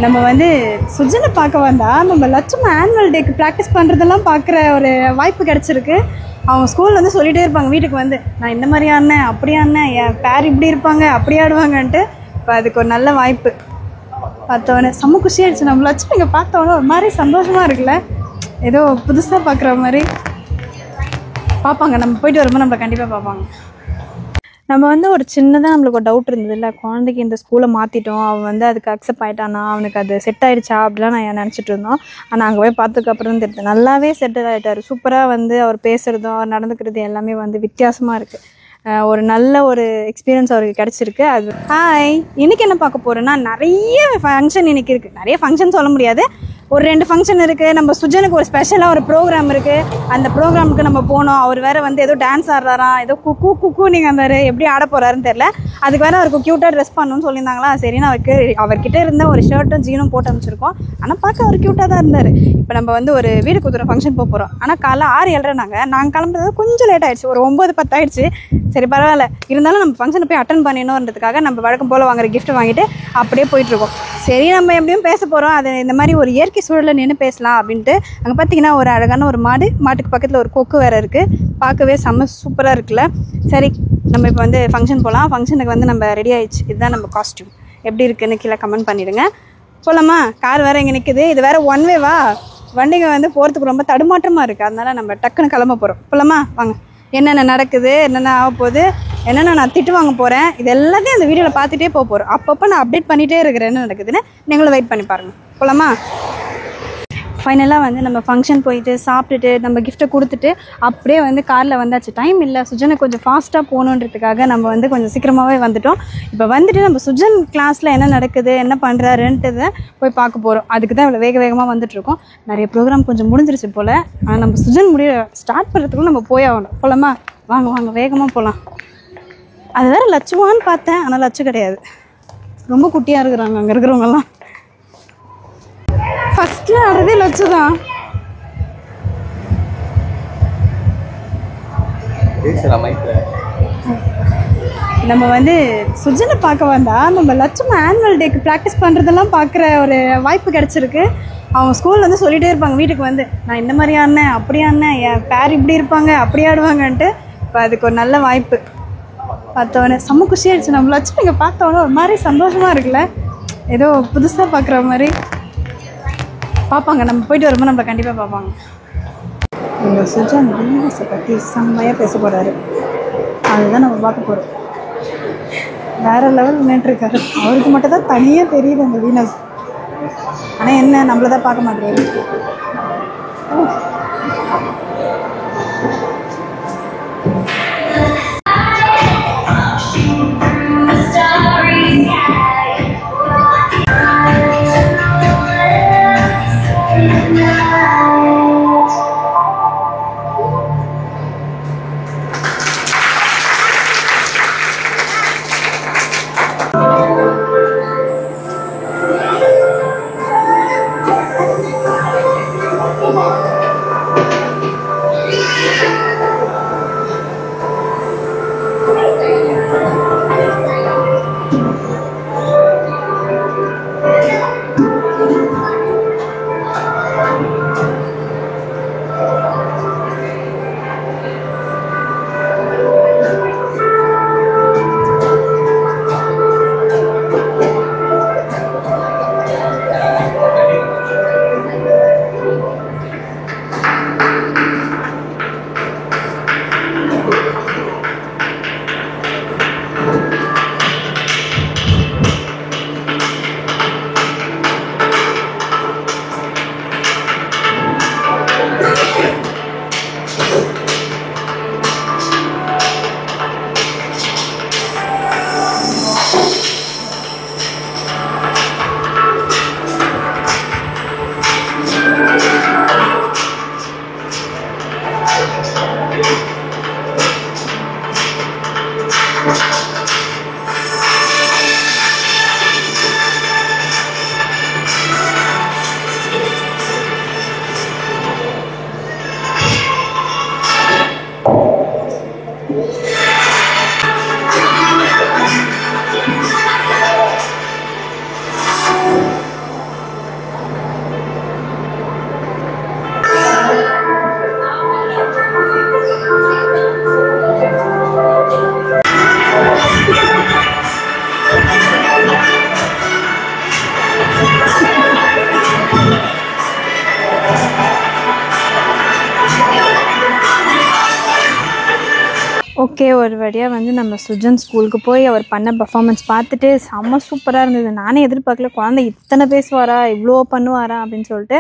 நம்ம வந்து சுஜனை பார்க்க வந்தால் நம்ம லட்சுமி ஆனுவல் டேக்கு ப்ராக்டிஸ் பண்ணுறதெல்லாம் பார்க்குற ஒரு வாய்ப்பு கிடச்சிருக்கு. அவங்க ஸ்கூலில் வந்து சொல்லிகிட்டே இருப்பாங்க வீட்டுக்கு வந்து, நான் இந்த மாதிரி ஆடினேன் அப்படி ஆடினேன், என் பேர் இப்படி இருப்பாங்க அப்படி ஆடுவாங்கன்ட்டு. இப்போ அதுக்கு ஒரு நல்ல வாய்ப்பு. பார்த்தோன்னே செம்ம குஷியாகிடுச்சு. நம்ம லட்சுமி இங்கே பார்த்தோன்னே ஒரு மாதிரி சந்தோஷமாக இருக்குல்ல, ஏதோ புதுசாக பார்க்குற மாதிரி. பார்ப்பாங்க, நம்ம போயிட்டு வரும்போது நம்மளை கண்டிப்பாக பார்ப்பாங்க. நம்ம வந்து ஒரு சின்னதாக நம்மளுக்கு ஒரு டவுட் இருந்தது இல்லை, குழந்தைக்கு இந்த ஸ்கூலை மாற்றிட்டோம், அவன் வந்து அதுக்கு அக்செப்ட் ஆகிட்டானா, அவனுக்கு அது செட் ஆகிடுச்சா அப்படிலாம் நான் நினச்சிட்டு இருந்தோம். ஆனால் அங்கே போய் பார்த்ததுக்கப்புறம் தெரியுது நல்லாவே செட்டில் ஆகிட்டார். சூப்பராக வந்து அவர் பேசுகிறதும் அவர் நடந்துக்கிறது எல்லாமே வந்து வித்தியாசமாக இருக்குது. ஒரு நல்ல ஒரு எக்ஸ்பீரியன்ஸ் அவருக்கு கிடச்சிருக்கு. அது ஹாய், இன்றைக்கி என்ன பார்க்க போகிறேன்னா, நிறைய ஃபங்க்ஷன் இன்றைக்கி இருக்குது. நிறைய ஃபங்க்ஷன் சொல்ல முடியாது, ஒரு 2 ஃபங்க்ஷன் இருக்குது. நம்ம சுஜனுக்கு ஒரு ஸ்பெஷலாக ஒரு ப்ரோக்ராம் இருக்குது. அந்த ப்ரோக்ராமுக்கு நம்ம போனோம். அவர் வேறு வந்து ஏதோ டான்ஸ் ஆடுறாராம், ஏதோ குக்கு நீங்கள் அந்த எப்படி ஆட போகிறாருன்னு தெரில. அதுக்கு வேறு அவருக்கு க்யூட்டாக ட்ரெஸ் பண்ணணும்னு சொல்லியிருந்தாங்களா. சரின்னு அவர்கிட்ட இருந்த ஒரு ஷர்ட்டும் ஜீனும் போட்டு அமைச்சிருக்கோம். ஆனால் பார்க்க அவர் க்யூட்டாக தான் இருந்தார். இப்போ நம்ம வந்து ஒரு வீடு குத்துற ஃபங்க்ஷன் போகிறோம். ஆனால் காலைல 6:07 நாங்கள் கிளம்புறது கொஞ்சம் லேட் ஆகிடுச்சு, ஒரு 9:10 ஆகிடுச்சு. சரி பரவாயில்ல, இருந்தாலும் நம்ம ஃபங்க்ஷனை போய் அட்டன் பண்ணிடணுன்றதுக்காக நம்ம வழக்கம் போல் வாங்குற கிஃப்ட் வாங்கிட்டு அப்படியே போயிட்டுருக்கோம். சரி நம்ம எப்படியும் பேச போகிறோம், அது இந்த மாதிரி ஒரு இயற்கை சூழலில் நின்று பேசலாம் அப்படின்ட்டு. அங்கே பார்த்தீங்கன்னா ஒரு அழகான ஒரு மாட்டுக்கு பக்கத்தில் ஒரு கொக்கு வேறு இருக்குது. பார்க்கவே செம்ம சூப்பராக இருக்குல்ல. சரி நம்ம இப்போ வந்து ஃபங்க்ஷன் போகலாம். ஃபங்க்ஷனுக்கு வந்து நம்ம ரெடி ஆகிடுச்சு. இதுதான் நம்ம காஸ்ட்யூம். எப்படி இருக்குன்னு கீழே கமெண்ட் பண்ணிவிடுங்க. போகலாமா? கார் வேறு இங்கே நிற்குது. இது வேறு ஒன் வேவா, வண்டிங்க வந்து போகிறதுக்கு ரொம்ப தடுமாற்றமாக இருக்குது. அதனால் நம்ம டக்குன்னு கிளம்ப போகிறோம். போகலாமா? வாங்க. என்னென்ன நடக்குது, என்னென்ன ஆக போகுது, என்னென்ன நான் திட்டு வாங்க போகிறேன், இது எல்லாத்தையும் அந்த வீடியோவில் பார்த்துட்டே போக போகிறோம். அப்பப்போ நான் அப்டேட் பண்ணிகிட்டே இருக்கிறேன் என்ன நடக்குதுன்னு. நீங்களும் வெயிட் பண்ணி பாருங்கள். போகலாமா? ஃபைனலாக வந்து நம்ம ஃபங்க்ஷன் போயிட்டு சாப்பிட்டுட்டு நம்ம கிஃப்ட்டை கொடுத்துட்டு அப்படியே வந்து காரில் வந்தாச்சு. டைம் இல்லை, சுஜனை கொஞ்சம் ஃபாஸ்ட்டாக போகணுன்றதுக்காக நம்ம வந்து கொஞ்சம் சீக்கிரமாகவே வந்துட்டோம். இப்போ வந்துட்டு நம்ம சுஜன் கிளாஸில் என்ன நடக்குது, என்ன பண்ணுறாருன்ட்டு போய் பார்க்க போகிறோம். அதுக்கு தான் இவ்வளோ வேகமாக வந்துட்டுருக்கோம். நிறைய ப்ரோக்ராம் கொஞ்சம் முடிஞ்சிருச்சு போல். ஆனால் நம்ம சுஜன் ஸ்டார்ட் பண்ணுறதுக்குள்ள நம்ம போய் ஆகணும். போகலாமா? வாங்க வேகமாக போகலாம். அது வேறு லட்சுவான்னு பார்த்தேன், ஆனால் லட்சு கிடையாது, ரொம்ப குட்டியாக இருக்கிறாங்க அங்கே இருக்கிறவங்கலாம். ஃபஸ்ட்டு ஆடுறதே லட்சு தான். நம்ம வந்து சுஜனை பார்க்க வந்தால் நம்ம லட்சுமி ஆனுவல் டேக்கு ப்ராக்டிஸ் பண்ணுறதெல்லாம் பார்க்குற ஒரு வாய்ப்பு கிடச்சிருக்கு. அவங்க ஸ்கூலில் வந்து சொல்லிகிட்டே இருப்பாங்க வீட்டுக்கு வந்து, நான் இந்த மாதிரி ஆடினேன் அப்படி ஆடினேன், என் பேர் இப்படி இருப்பாங்க அப்படி ஆடுவாங்கன்ட்டு. இப்போ அதுக்கு ஒரு நல்ல வாய்ப்பு. பார்த்தோன்னே செம்ம குஷியாகிடுச்சு. நம்ம லட்சுமி இங்கே பார்த்தோன்னே ஒரு மாதிரி சந்தோஷமாக இருக்குல்ல, ஏதோ புதுசாக பார்க்குற மாதிரி. பார்ப்பாங்க, நம்ம போயிட்டு வரும்போது நம்மளை கண்டிப்பாக பார்ப்பாங்க. எங்கள் சுஜன் வீனஸை பற்றி செம்மையாக பேச போகிறாரு. அதுதான் நம்ம பார்க்க போகிறோம். வேறு லெவல் நின்றுருக்காரு. அவருக்கு மட்டும் தான் தனியாக தெரியுது அந்த வீனஸ். ஆனால் என்ன, நம்மளை தான் பார்க்க மாட்டேங்குது. ஓகே, ஒரு வழியாக வந்து நம்ம சுஜன் ஸ்கூலுக்கு போய் அவர் பண்ண பர்ஃபார்மன்ஸ் பார்த்துட்டு செம்ம சூப்பராக இருந்தது. நானே எதிர்பார்க்கல குழந்தை இத்தனை பேசுவாரா, இவ்வளோ பண்ணுவாரா அப்படின்னு சொல்லிட்டு.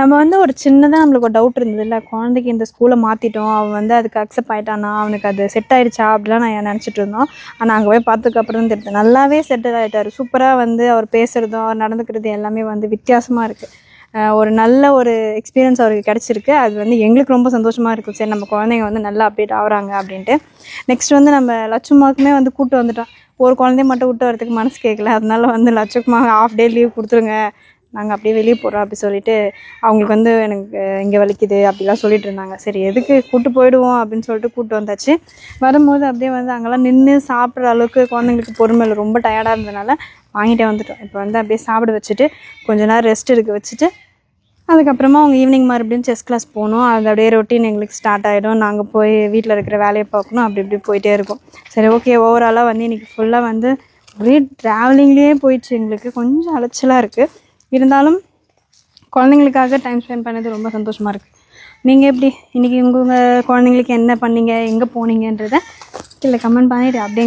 நம்ம வந்து ஒரு சின்னதாக நம்மளுக்கு ஒரு டவுட் இருந்தது இல்லை, குழந்தைக்கு இந்த ஸ்கூலை மாற்றிட்டோம், அவன் வந்து அதுக்கு அக்செப்ட் ஆகிட்டானா, அவனுக்கு அது செட் ஆகிடுச்சா அப்படிலாம் நான் நினச்சிட்டு இருந்தோம். ஆனால் அங்கே போய் பார்த்ததுக்கப்புறம் தெரியுது நல்லாவே செட்டில் ஆகிட்டார். சூப்பராக வந்து அவர் பேசுகிறதும் அவர் நடந்துக்கிறது எல்லாமே வந்து வித்தியாசமாக இருக்குது. ஒரு நல்ல ஒரு எக்ஸ்பீரியன்ஸ் அவருக்கு கிடச்சிருக்கு. அது வந்து எங்களுக்கு ரொம்ப சந்தோஷமாக இருக்கும். சரி, நம்ம குழந்தைங்க வந்து நல்லா அப்டேட் ஆகுறாங்க அப்படின்ட்டு. நெக்ஸ்ட் வந்து நம்ம லட்சுமாவுக்குமே வந்து கூப்பிட்டு வந்துட்டோம். ஒரு குழந்தைய மட்டும் விட்டு வரதுக்கு மனசு கேட்கல. அதனால வந்து லட்சுமா ஹாஃப் டே லீவ் கொடுத்துருங்க, நாங்கள் அப்படியே வெளியே போகிறோம் அப்படி சொல்லிட்டு அவங்களுக்கு வந்து எனக்கு இங்கே வலிக்குது அப்படிலாம் சொல்லிட்டு இருந்தாங்க. சரி, எதுக்கு கூப்பிட்டு போயிடுவோம் அப்படின்னு சொல்லிட்டு கூப்பிட்டு வந்தாச்சு. வரும்போது அப்படியே வந்து அங்கெல்லாம் நின்று சாப்பிட்ற அளவுக்கு குழந்தைங்களுக்கு பொறுமை இல்லை, ரொம்ப டயர்டாக இருந்ததுனால வாங்கிட்டே வந்துட்டோம். இப்போ வந்து அப்படியே சாப்பிட வச்சுட்டு கொஞ்ச நேரம் ரெஸ்ட் எடுக்க வச்சுட்டு அதுக்கப்புறமா அவங்க ஈவினிங் மறுபடியும் செஸ் கிளாஸ் போகணும். அது அப்படியே ரொட்டீன் எங்களுக்கு ஸ்டார்ட் ஆகிடும். நாங்கள் போய் வீட்டில் இருக்கிற வேலையை பார்க்கணும். அப்படி இப்படி போயிட்டே இருக்கும். சரி, ஓகே, ஓவராலாக வந்து இன்றைக்கி ஃபுல்லாக வந்து ஒரே ட்ராவலிங்லேயே போயிடுச்சு. எங்களுக்கு கொஞ்சம் அலைச்சலாக இருக்குது. இருந்தாலும் குழந்தைங்களுக்காக டைம் ஸ்பெண்ட் பண்ணது ரொம்ப சந்தோஷமாக இருக்குது. நீங்கள் எப்படி இன்றைக்கி உங்கள் குழந்தைங்களுக்கு என்ன பண்ணீங்க, எங்கே போனீங்கன்றதை கீழே கமெண்ட் பண்ணிவிட்டு அப்படியே